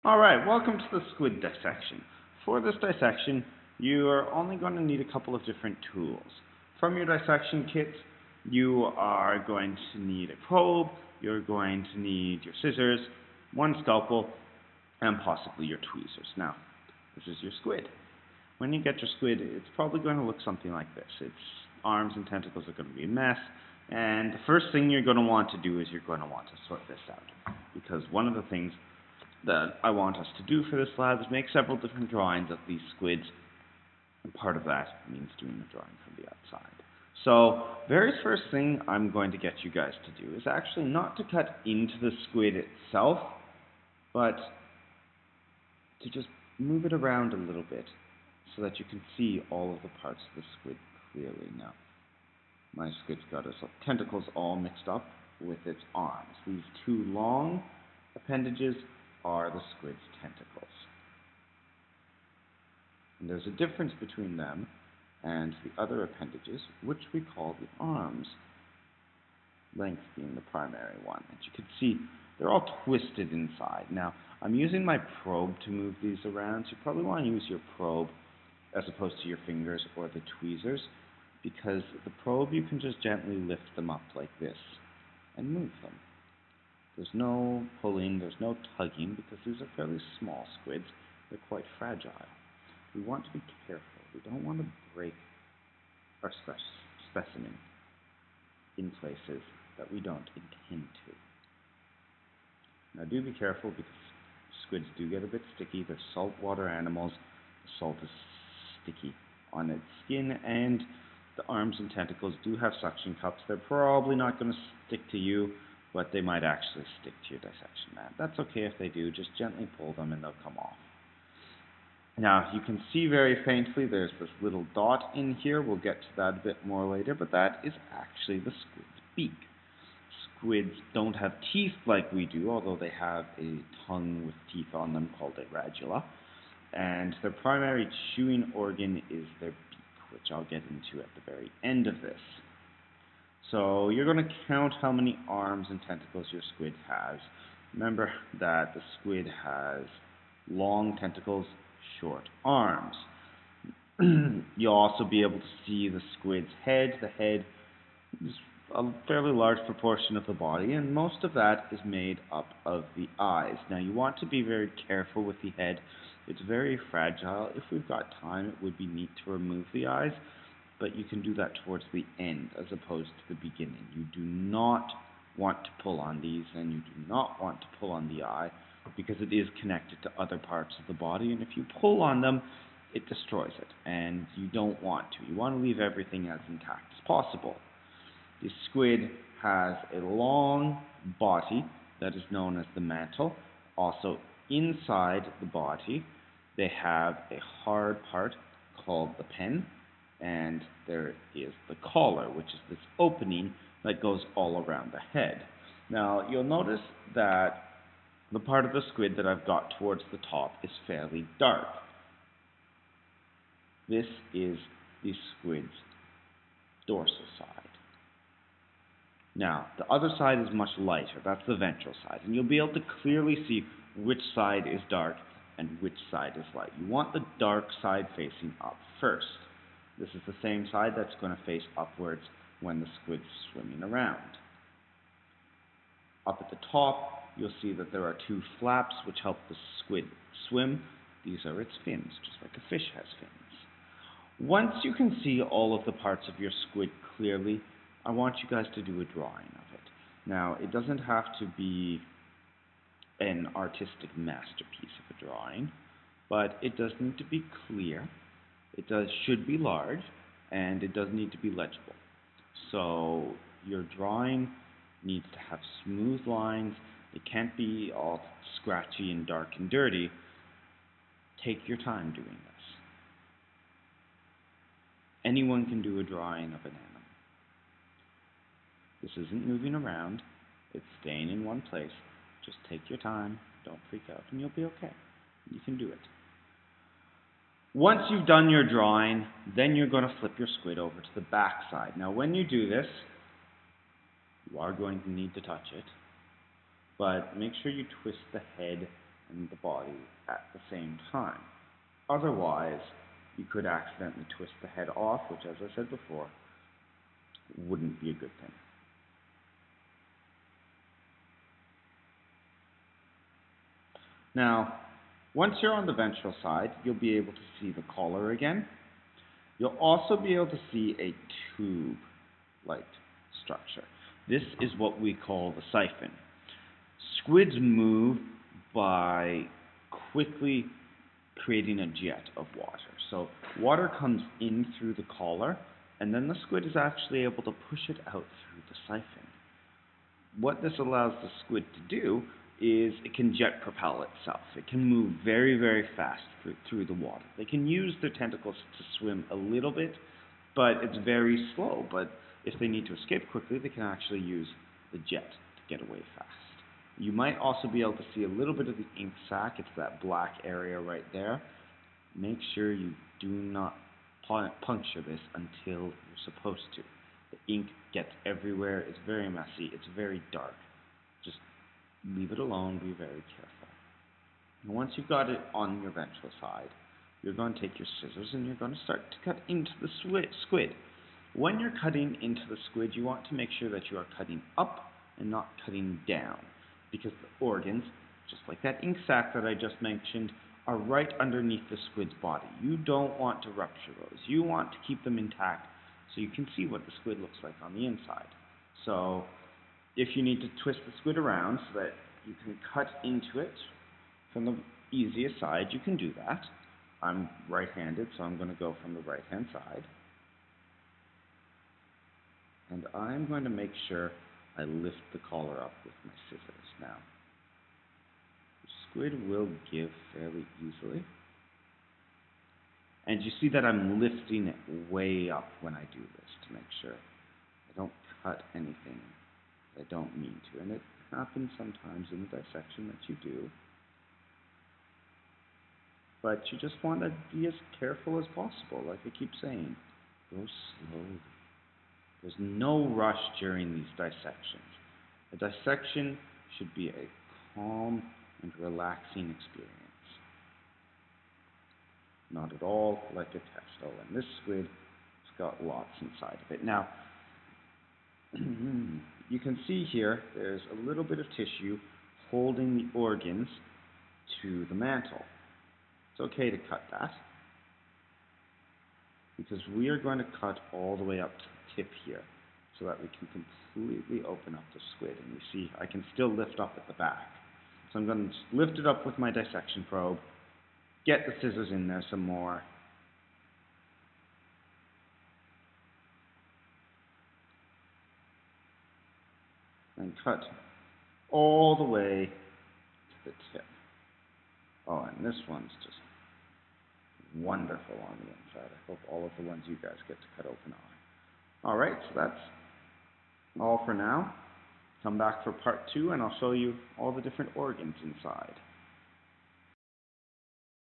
Alright, welcome to the squid dissection. For this dissection, you are only going to need a couple of different tools. From your dissection kit, you are going to need a probe, you're going to need your scissors, one scalpel, and possibly your tweezers. Now, this is your squid. When you get your squid, it's probably going to look something like this. Its arms and tentacles are going to be a mess, and the first thing you're going to want to do is you're going to want to sort this out. Because one of the things that I want us to do for this lab is make several different drawings of these squids, and part of that means doing the drawing from the outside. So, very first thing I'm going to get you guys to do is actually not to cut into the squid itself, but to just move it around a little bit so that you can see all of the parts of the squid clearly. Now, my squid's got its tentacles all mixed up with its arms. These two long appendages are the squid's tentacles. And there's a difference between them and the other appendages, which we call the arms, length being the primary one. As you can see, they're all twisted inside. Now, I'm using my probe to move these around, so you probably want to use your probe as opposed to your fingers or the tweezers, because the probe you can just gently lift them up like this and move them. There's no pulling, there's no tugging, because these are fairly small squids. They're quite fragile. We want to be careful. We don't want to break our specimen in places that we don't intend to. Now do be careful, because squids do get a bit sticky. They're saltwater animals. The salt is sticky on its skin, and the arms and tentacles do have suction cups. They're probably not going to stick to you, but they might actually stick to your dissection mat. That's okay if they do. Just gently pull them and they'll come off. Now, you can see very faintly there's this little dot in here. We'll get to that a bit more later, but that is actually the squid's beak. Squids don't have teeth like we do, although they have a tongue with teeth on them called a radula. And their primary chewing organ is their beak, which I'll get into at the very end of this. So you're going to count how many arms and tentacles your squid has. Remember that the squid has long tentacles, short arms. You'll also be able to see the squid's head. The head is a fairly large proportion of the body, and most of that is made up of the eyes. Now, you want to be very careful with the head. It's very fragile. If we've got time, it would be neat to remove the eyes, but you can do that towards the end as opposed to the beginning. You do not want to pull on these, and you do not want to pull on the eye, because it is connected to other parts of the body, and if you pull on them, it destroys it, and you don't want to. You want to leave everything as intact as possible. The squid has a long body that is known as the mantle. Also, inside the body, they have a hard part called the pen, and there is the collar, which is this opening that goes all around the head. Now, you'll notice that the part of the squid that I've got towards the top is fairly dark. This is the squid's dorsal side. Now, the other side is much lighter. That's the ventral side. And you'll be able to clearly see which side is dark and which side is light. You want the dark side facing up first. This is the same side that's going to face upwards when the squid's swimming around. Up at the top, you'll see that there are two flaps which help the squid swim. These are its fins, just like a fish has fins. Once you can see all of the parts of your squid clearly, I want you guys to do a drawing of it. Now, it doesn't have to be an artistic masterpiece of a drawing, but it does need to be clear. It should be large, and it does need to be legible. So your drawing needs to have smooth lines. It can't be all scratchy and dark and dirty. Take your time doing this. Anyone can do a drawing of an animal. This isn't moving around. It's staying in one place. Just take your time. Don't freak out, and you'll be okay. You can do it. Once you've done your drawing, then you're going to flip your squid over to the back side. Now, when you do this, you are going to need to touch it, but make sure you twist the head and the body at the same time. Otherwise, you could accidentally twist the head off, which, as I said before, wouldn't be a good thing. Now, once you're on the ventral side, you'll be able to see the collar again. You'll also be able to see a tube-like structure. This is what we call the siphon. Squids move by quickly creating a jet of water. So water comes in through the collar, and then the squid is actually able to push it out through the siphon. What this allows the squid to do is it can jet propel itself. It can move very, very fast through the water. They can use their tentacles to swim a little bit, but it's very slow. But if they need to escape quickly, they can actually use the jet to get away fast. You might also be able to see a little bit of the ink sac. It's that black area right there. Make sure you do not puncture this until you're supposed to. The ink gets everywhere. It's very messy. It's very dark. Just leave it alone. Be very careful. And once you've got it on your ventral side, you're going to take your scissors and you're going to start to cut into the squid. When you're cutting into the squid, you want to make sure that you are cutting up and not cutting down, because the organs, just like that ink sac that I just mentioned, are right underneath the squid's body. You don't want to rupture those. You want to keep them intact so you can see what the squid looks like on the inside. So if you need to twist the squid around so that you can cut into it from the easiest side, you can do that. I'm right-handed, so I'm going to go from the right-hand side. And I'm going to make sure I lift the collar up with my scissors now. The squid will give fairly easily. And you see that I'm lifting it way up when I do this to make sure I don't cut anything I don't mean to. And it happens sometimes in the dissection that you do. But you just want to be as careful as possible, like I keep saying. Go slowly. There's no rush during these dissections. A dissection should be a calm and relaxing experience. Not at all like a test. Oh, and this squid has got lots inside of it. Now, you can see here there's a little bit of tissue holding the organs to the mantle. It's okay to cut that, because we are going to cut all the way up to the tip here so that we can completely open up the squid. And you see I can still lift up at the back. So I'm going to just lift it up with my dissection probe, get the scissors in there some more, and cut all the way to the tip. Oh, and this one's just wonderful on the inside. I hope all of the ones you guys get to cut open are. Alright, so that's all for now. Come back for part 2 and I'll show you all the different organs inside.